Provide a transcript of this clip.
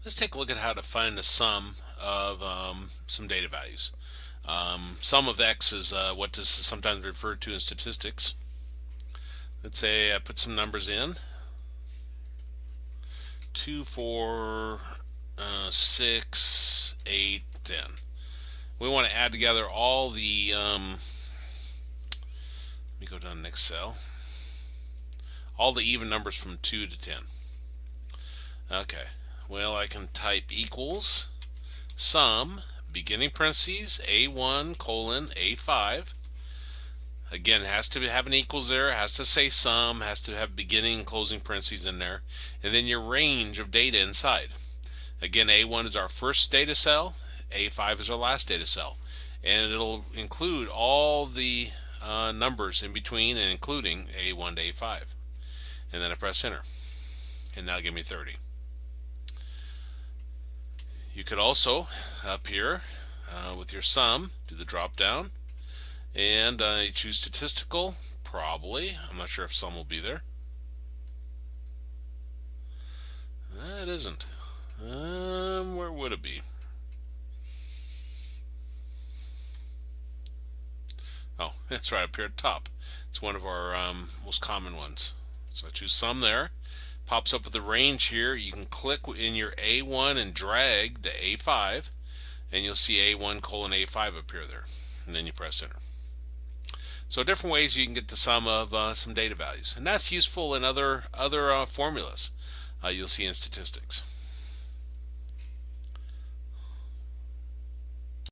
Let's take a look at how to find the sum of some data values. Sum of x is what this is sometimes referred to in statistics. Let's say I put some numbers in 2, 4, 6, 8, 10. We want to add together all the, let me go down to next cell, all the even numbers from 2 to 10. Okay, well, I can type equals sum beginning parentheses a1 colon a5. Again, it has to have an equals there, it has to say sum, has to have beginning and closing parentheses in there, and then your range of data inside. Again, A1 is our first data cell, A5 is our last data cell, and it'll include all the numbers in between and including A1 to A5. And then I press enter, and that'll give me 30. You could also, up here, with your sum, do the drop down, and you choose statistical, probably. I'm not sure if sum will be there. It isn't. Where would it be? Oh, it's right up here at the top. It's one of our most common ones. So I choose sum there. Pops up with the range here. You can click in your A1 and drag the A5, and you'll see A1 colon A5 appear there. And then you press enter. So different ways you can get the sum of some data values, and that's useful in other formulas you'll see in statistics.